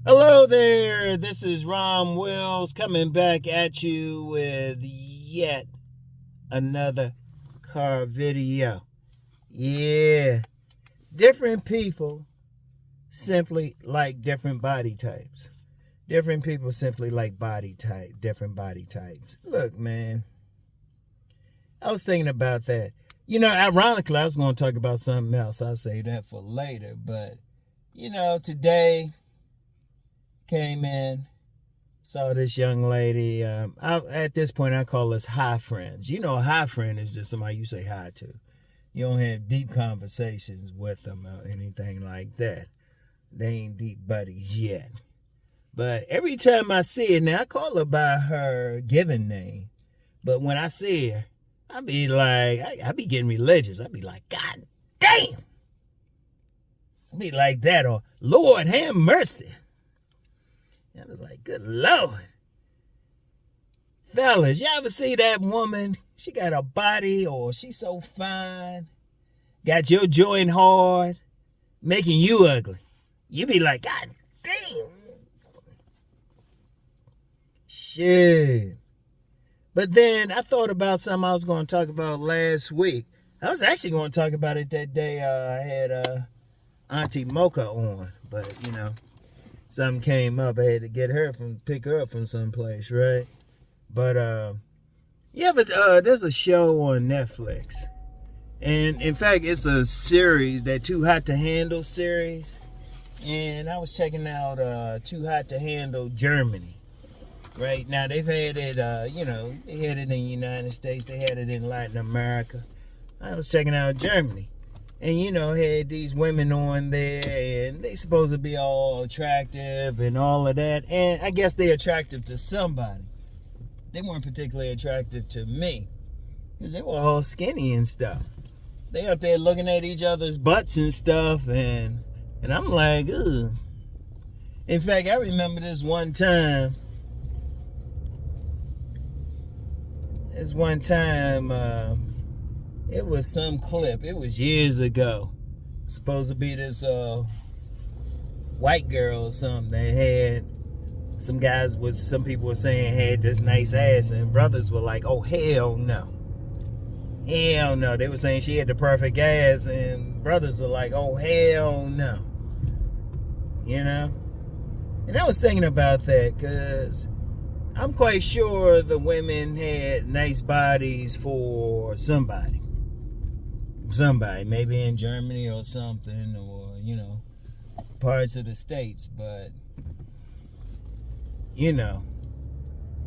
Hello there, this is RomWills coming back at you with yet another car video. Yeah, different people simply like different body types. Different people simply like different body types. Look, man, I was thinking about that. Ironically, I was going to talk about something else. I'll save that for later. But, today came in, saw this young lady. At this point, I call us high friends. A high friend is just somebody you say hi to. You don't have deep conversations with them or anything like that. They ain't deep buddies yet. But every time I see her, now I call her by her given name. But when I see her, I be like, I be getting religious. I be like, God damn. I be like that, or Lord have mercy. I was like, good Lord. Fellas, you ever see that woman? She got a body, or she's so fine, got your joint hard, making you ugly. You be like, God damn. Shit. But then I thought about something I was going to talk about last week. I was actually going to talk about it that day I had Auntie Mocha on. But, something came up. I had to pick her up from someplace, right? But, there's a show on Netflix. And, in fact, it's a series, that Too Hot to Handle series. And I was checking out Too Hot to Handle Germany. Right now, they've had it, they had it in the United States. They had it in Latin America. I was checking out Germany. And, had these women on there, and they supposed to be all attractive and all of that. And I guess they're attractive to somebody. They weren't particularly attractive to me, because they were all skinny and stuff. They up there looking at each other's butts and stuff, and I'm like, ugh. In fact, I remember this one time, it was some clip. It was years ago. Supposed to be this white girl or something that had some people were saying had this nice ass, and brothers were like, oh, hell no. Hell no. They were saying she had the perfect ass, and brothers were like, oh, hell no. And I was thinking about that, because I'm quite sure the women had nice bodies for somebody. Maybe in Germany or something, or, parts of the States. But,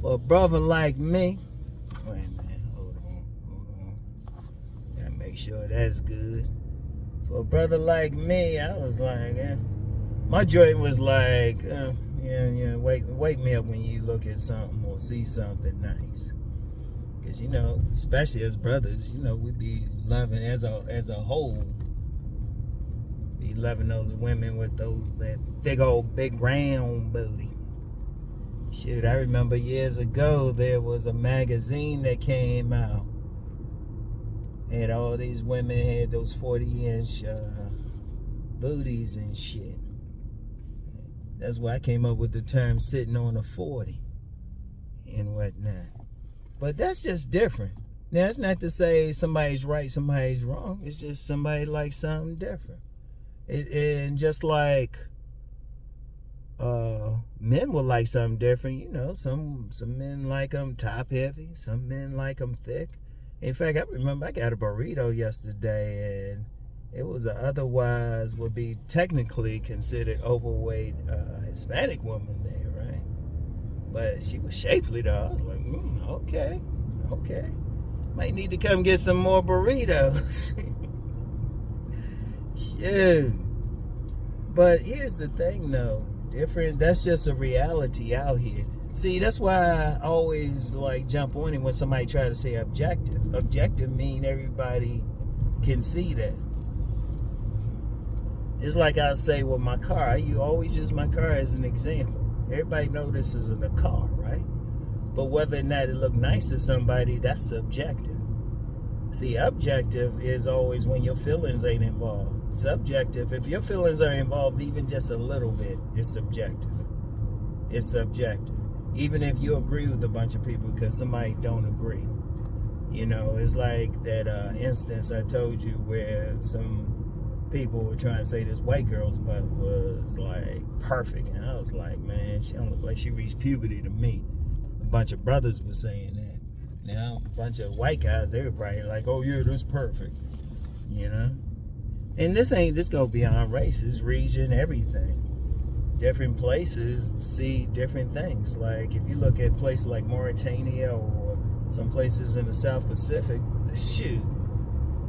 for a brother like me, wait a minute, hold on. Gotta make sure that's good. For a brother like me, I was like, my joint was like, wake me up when you look at something or see something nice. Because, especially as brothers, we be loving, as a whole, be loving those women with that big old big round booty. Shit, I remember years ago there was a magazine that came out, and all these women had those 40-inch booties and shit. That's why I came up with the term sitting on a 40 and whatnot. But that's just different. Now, it's not to say somebody's right, somebody's wrong. It's just somebody likes something different. And just like men will like something different, some men like them top heavy, some men like them thick. In fact, I remember I got a burrito yesterday, and it was otherwise would be technically considered overweight Hispanic woman there, right? But she was shapely though. I was like, okay. Might need to come get some more burritos. Shit. But here's the thing though, that's just a reality out here. See, that's why I always jump on it when somebody try to say objective. Objective mean everybody can see that. It's like I say with my car. You always use my car as an example. Everybody knows this isn't a car, right? But whether or not it look nice to somebody, that's subjective. See, objective is always when your feelings ain't involved. Subjective, if your feelings are involved even just a little bit, it's subjective. It's subjective. Even if you agree with a bunch of people because somebody don't agree. You know, it's like that instance I told you where some people were trying to say this white girl's butt was like perfect. And I was like, man, she don't look like she reached puberty to me. A bunch of brothers were saying that. Now, a bunch of white guys, they were probably like, oh yeah, that's perfect. You know? And this go beyond races, region, everything. Different places see different things. Like if you look at places like Mauritania or some places in the South Pacific, shoot,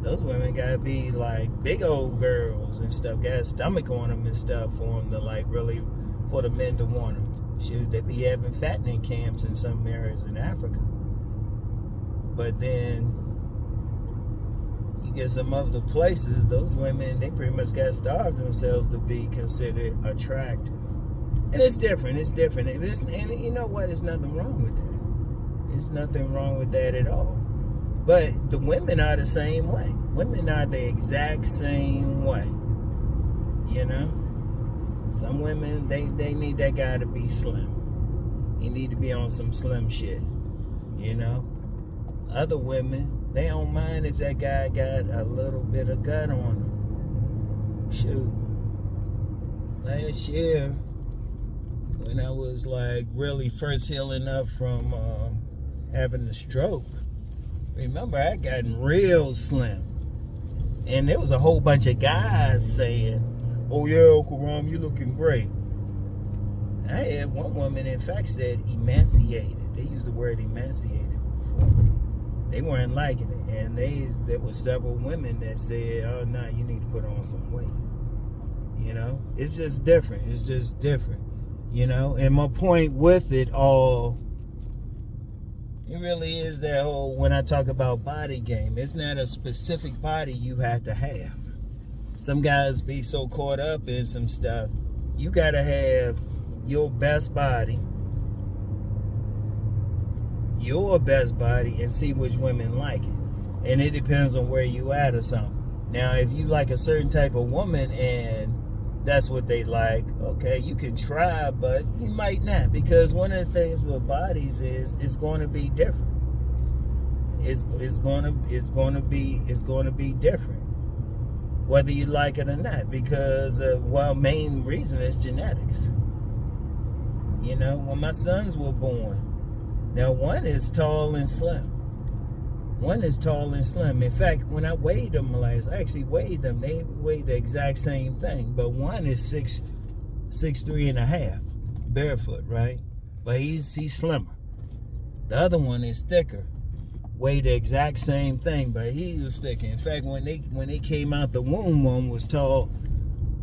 those women gotta be like big old girls and stuff, got a stomach on them and stuff for them to like really, for the men to want them. Shoot, they be having fattening camps in some areas in Africa. But then you get some other places, those women, they pretty much got starved themselves to be considered attractive. And it's different. And you know what? There's nothing wrong with that. There's nothing wrong with that at all. But the women are the same way. Women are the exact same way. You know? Some women, they need that guy to be slim. He need to be on some slim shit. You know? Other women, they don't mind if that guy got a little bit of gut on him. Shoot. Last year, when I was like really first healing up from having a stroke, remember I gotten real slim. And there was a whole bunch of guys saying, oh yeah, Uncle Rom, you looking great. I had one woman, in fact, said emaciated. They used the word emaciated for me. They weren't liking it. And there were several women that said, oh no, you need to put on some weight. You know, it's just different. You know, and my point with it all, it really is that whole, when I talk about body game, it's not a specific body you have to have. Some guys be so caught up in some stuff. You got to have your best body, and see which women like it. And it depends on where you at or something. Now, if you like a certain type of woman and that's what they like, okay, you can try, but you might not, because one of the things with bodies is it's going to be different. It's going to be different, whether you like it or not, because main reason is genetics. You know, when my sons were born, now one is tall and slim. In fact, when I weighed them last, I actually weighed them. They weighed the exact same thing. But one is 6'3" and a half, barefoot, right? But he's slimmer. The other one is thicker, weighed the exact same thing, but he was thicker. In fact, when they came out the womb, one was tall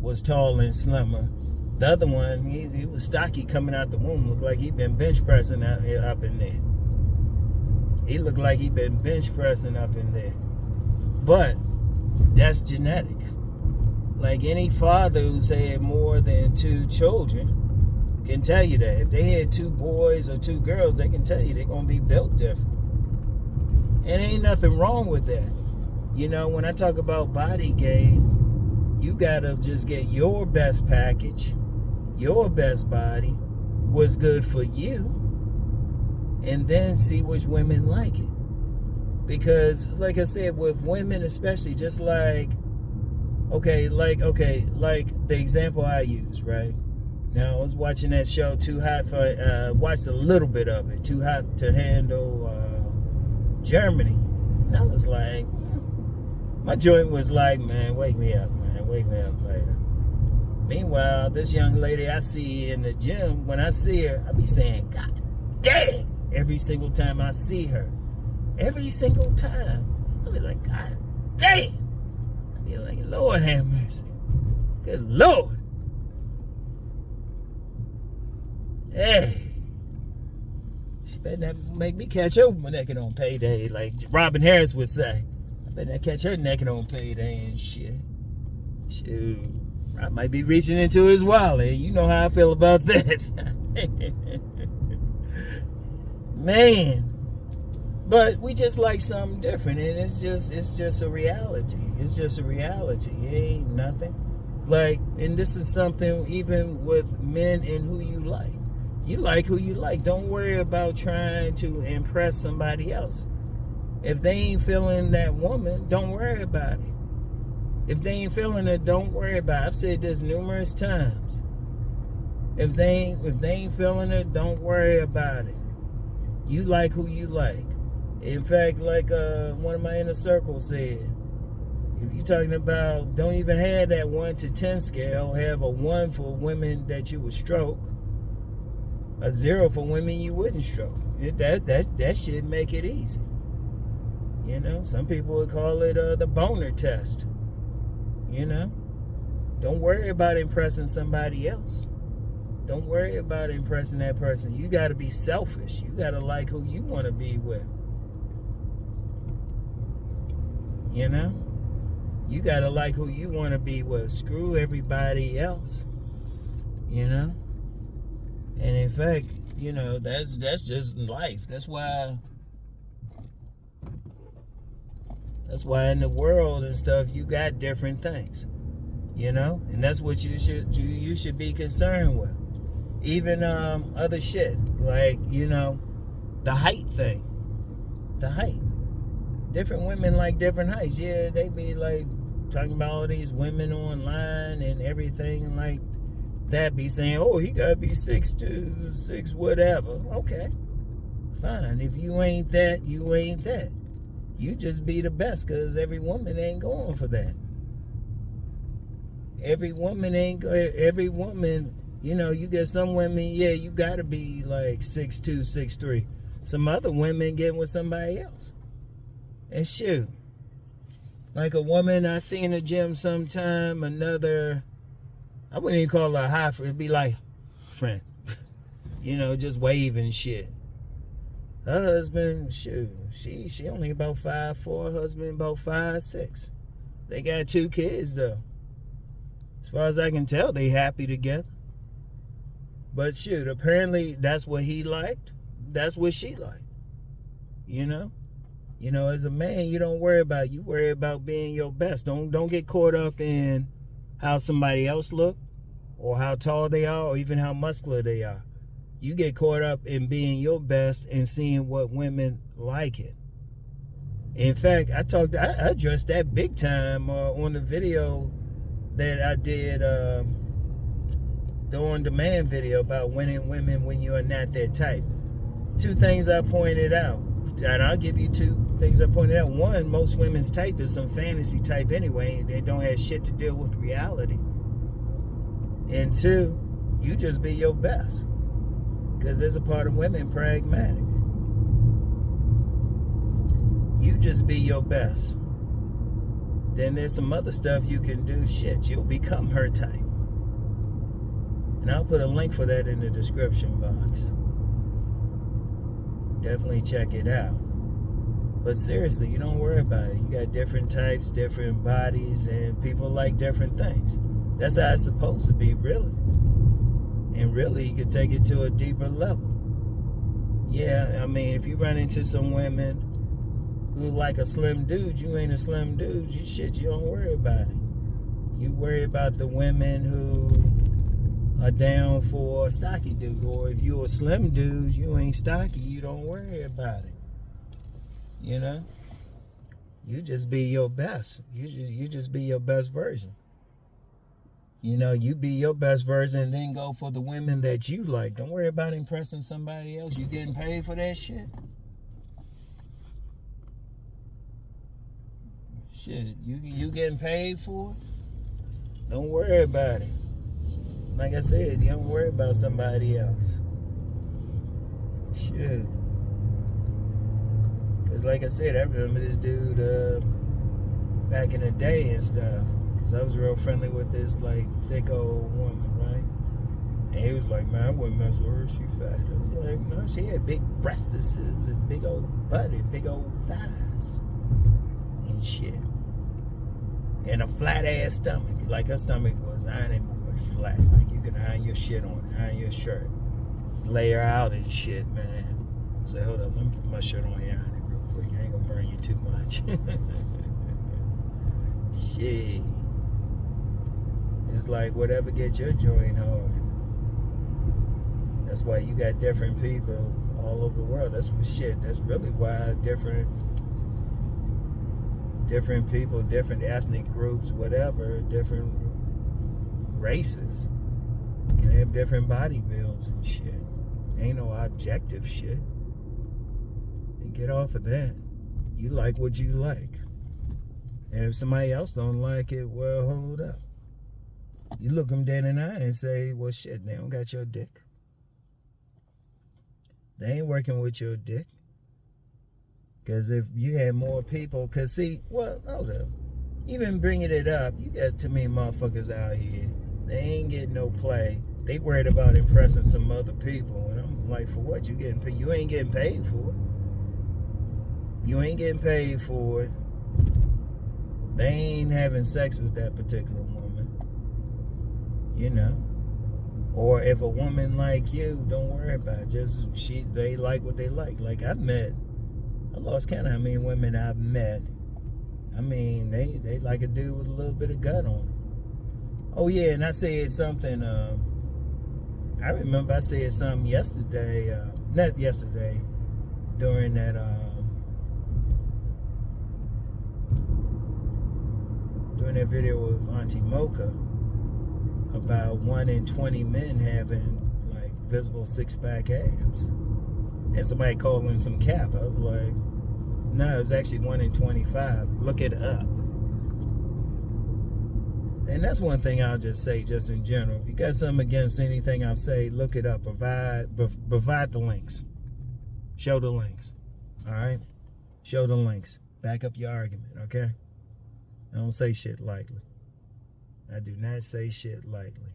and slimmer. The other one, he was stocky coming out the womb. Looked like he'd been bench pressing up in there. He looked like he'd been bench pressing up in there. But that's genetic. Like any father who's had more than 2 children can tell you that. If they had 2 boys or 2 girls, they can tell you they're going to be built different. And ain't nothing wrong with that. You know, when I talk about body game, you got to just get your best package, your best body, what's good for you, and then see which women like it. Because, like I said, with women especially, just like the example I use, right? Now, I was watching that show, Too Hot for, watched a little bit of it, Too Hot to Handle Germany. And I was like, my joint was like, man, wake me up later. Meanwhile, this young lady I see in the gym, when I see her, I be saying, God damn, every single time I see her. Every single time. I be like, God damn. I be like, Lord have mercy. Good Lord. Hey. She better not make me catch her naked on payday, like Robin Harris would say. I better not catch her naked on payday and shit. Shoot. I might be reaching into his wallet. You know how I feel about that. Man. But we just like something different, and it's just a reality. It's just a reality. It ain't nothing. Like, and this is something even with men and who you like. You like who you like. Don't worry about trying to impress somebody else. If they ain't feeling that woman, don't worry about it. If they ain't feeling it, don't worry about it. I've said this numerous times. If they ain't feeling it, don't worry about it. You like who you like. In fact, like one of my inner circles said, if you're talking about, don't even have that 1 to 10 scale, have a 1 for women that you would stroke, a 0 for women you wouldn't stroke. That should make it easy. You know, some people would call it the boner test. You know, don't worry about impressing somebody else. Don't worry about impressing that person. You got to be selfish. You got to like who you want to be with. You know, you got to like who you want to be with. Screw everybody else. You know, and in fact, you know, that's just life. That's why in the world and stuff, you got different things, you know, and that's what you should be concerned with. Even other shit, like, you know, the height thing. The height. Different women like different heights. Yeah, they be like talking about all these women online and everything like that, be saying, oh, he gotta be 6'2", 6 whatever. Okay, fine. If you ain't that, you ain't that. You just be the best, because every woman ain't going for that. Every woman, you know, you get some women, yeah, you gotta be like 6'2", 6'3". Some other women getting with somebody else. And shoot, like a woman I see in the gym sometime, another, I wouldn't even call her a high friend, it'd be like friend. You know, just waving shit. Her husband, shoot, she only about 5'4", husband about 5'6". They got 2 kids though. As far as I can tell, they happy together. But shoot, apparently that's what he liked. That's what she liked. You know? You know, as a man, you don't worry about it. You worry about being your best. Don't get caught up in how somebody else look, or how tall they are, or even how muscular they are. You get caught up in being your best and seeing what women like it. In fact, I addressed that big time on the video that I did, the on-demand video about winning women when you are not their type. 2 things I pointed out, and I'll give you 2 things I pointed out. 1, most women's type is some fantasy type anyway, and they don't have shit to deal with reality. And 2, you just be your best. Because there's a part of women pragmatic. You just be your best. Then there's some other stuff you can do. Shit, you'll become her type. And I'll put a link for that in the description box. Definitely check it out. But seriously, you don't worry about it. You got different types, different bodies, and people like different things. That's how it's supposed to be, really. And really, you could take it to a deeper level. Yeah, I mean, if you run into some women who like a slim dude, you ain't a slim dude, you don't worry about it. You worry about the women who are down for a stocky dude. Or if you're a slim dude, you ain't stocky, you don't worry about it. You know? You just be your best. You just be your best version. You know, you be your best version and then go for the women that you like. Don't worry about impressing somebody else. You getting paid for that shit? Shit, you getting paid for it? Don't worry about it. Like I said, you don't worry about somebody else. Shit. Because like I said, I remember this dude back in the day and stuff. I was real friendly with this like thick old woman, right? And he was like, man, I wouldn't mess with her, she fat. I was like, no, she had big breastises and big old butt and big old thighs and shit. And a flat ass stomach. Like her stomach was ironing board flat. Like you can iron your shit on it, iron your shirt. Lay her out and shit, man. So hold up, let me put my shirt on here, iron it real quick. I ain't gonna burn you too much. Shit. It's like whatever gets your joint hard. That's why you got different people all over the world. That's really why different people, different ethnic groups, whatever, different races can have different body builds and shit. Ain't no objective shit. And get off of that. You like what you like. And if somebody else don't like it, well, hold up. You look them dead in the eye and say, well, shit, they don't got your dick. They ain't working with your dick. Because if you had more people, because see, well, hold up. Even bringing it up, you got too many motherfuckers out here. They ain't getting no play. They worried about impressing some other people. And I'm like, for what? You ain't getting paid for it. You ain't getting paid for it. They ain't having sex with that particular woman. You know. Or if a woman like you, don't worry about it. They like what they like. Like I lost count of how many women I've met. I mean, they like a dude with a little bit of gut on them. Oh yeah, and I said something, I remember I said something yesterday, not yesterday, during that video with Auntie Mocha about 1 in 20 men having like visible 6-pack abs. And somebody calling some cap. I was like, no, it's actually 1 in 25. Look it up. And that's one thing I'll just say, just in general. If you got something against anything I'll say, look it up. Provide the links. Show the links. All right? Show the links. Back up your argument, okay? I don't say shit lightly. I do not say shit lightly.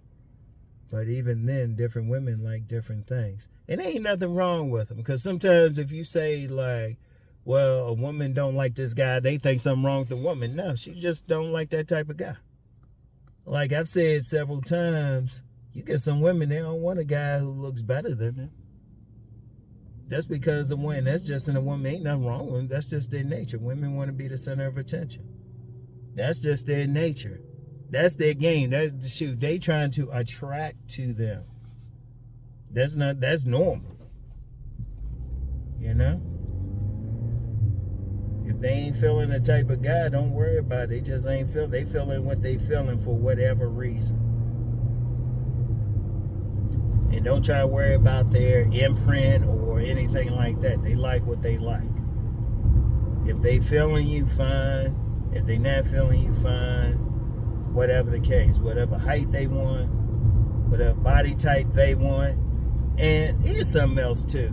But even then, different women like different things. And ain't nothing wrong with them. Because sometimes if you say, like, well, a woman don't like this guy, they think something wrong with the woman. No, she just don't like that type of guy. Like I've said several times, you get some women, they don't want a guy who looks better than them. That's because of women. That's just in a woman. Ain't nothing wrong with them. That's just their nature. Women want to be the center of attention. That's just their nature. That's their game. They trying to attract to them. That's normal. You know? If they ain't feeling the type of guy, don't worry about it. They just ain't they feeling what they feeling for whatever reason. And don't try to worry about their imprint or anything like that. They like what they like. If they feeling you, fine. If they not feeling you, fine. Whatever the case. Whatever height they want. Whatever body type they want. And here's something else too.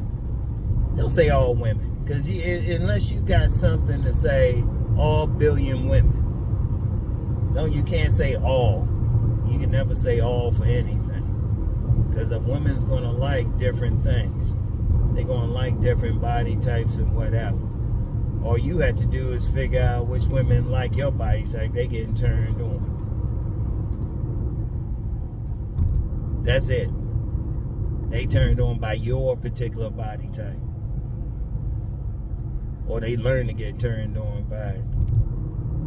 Don't say all women. Because unless you got something to say, all billion women. No, you can't say all. You can never say all for anything. Because a woman's going to like different things. They're going to like different body types and whatever. All you have to do is figure out which women like your body type. They getting turned on. That's it. They turned on by your particular body type. Or they learn to get turned on by it.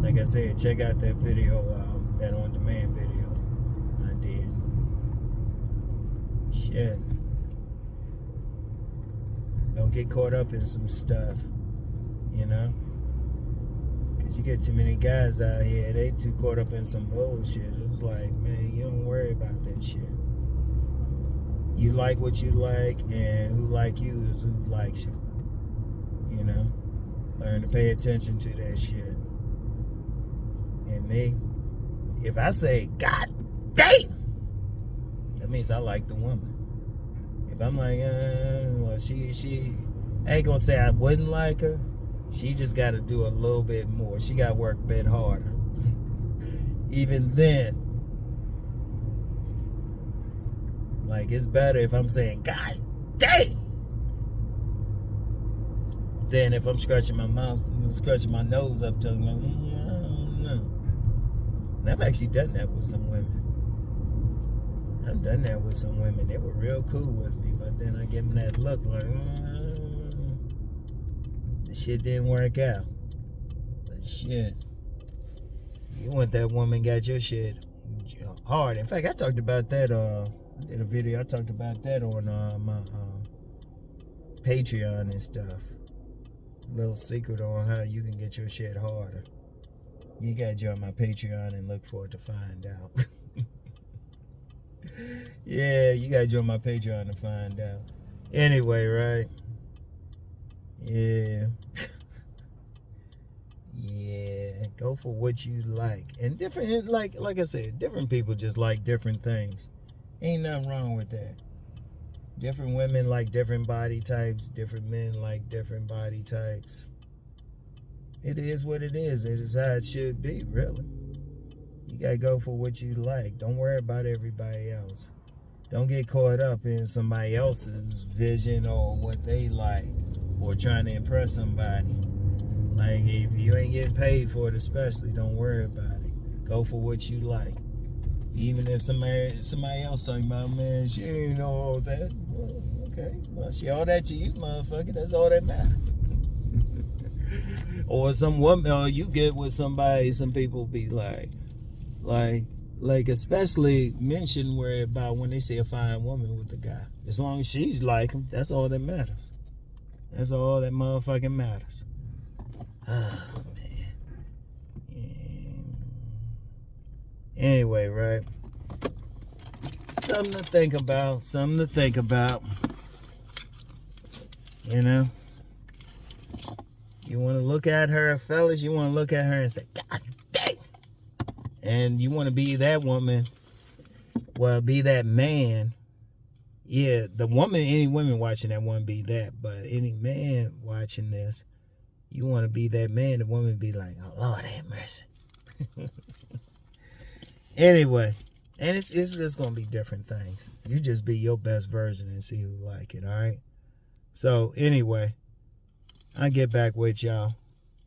Like I said, check out that video, that on-demand video I did. Shit. Don't get caught up in some stuff, you know? Because you get too many guys out here, they too caught up in some bullshit. It was like, man, you don't worry about that shit. You like what you like, and who like you is who likes you. You know? Learn to pay attention to that shit. And me, if I say, God damn, that means I like the woman. If I'm like, well, she I ain't gonna say I wouldn't like her. She just got to do a little bit more. She got to work a bit harder. Even then, like, it's better if I'm saying, God damn, than if I'm scratching my mouth, scratching my nose up to them. I don't know. And I've actually done that with some women. I've done that with some women. They were real cool with me, but then I give them that look like, the shit didn't work out. But shit, you want that woman got your shit hard. In fact, I talked about that I did a video. I talked about that on my Patreon and stuff. Little secret on how you can get your shit harder. You gotta join my Patreon and look forward to find out. Yeah, you gotta join my Patreon to find out. Anyway, right? Yeah. Yeah, go for what you like. And different, like I said, different people just like different things. Ain't nothing wrong with that. Different women like different body types. Different men like different body types. It is what it is. It is how it should be, really. You gotta go for what you like. Don't worry about everybody else. Don't get caught up in somebody else's vision or what they like, or trying to impress somebody. Like, if you ain't getting paid for it, especially, don't worry about it. Go for what you like. Even if somebody else talking about, man, she ain't know all that. Well, okay, well, she all that to you, motherfucker. That's all that matters. Or some woman, or you get with somebody. Some people be like, especially men shouldn't worry about when they see a fine woman with a guy. As long as she like him, that's all that matters. That's all that motherfucking matters. Oh, man. Yeah. Anyway, right? Something to think about. You know? You want to look at her, fellas, you want to look at her and say, God dang. And you want to be that woman, well, be that man. Yeah, any woman watching that want to be that, but any man watching this, you want to be that man, the woman be like, oh, Lord have mercy. Anyway, and it's just going to be different things. You just be your best version and see who like it, all right? So, anyway, I get back with y'all.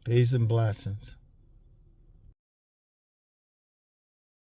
Peace and blessings.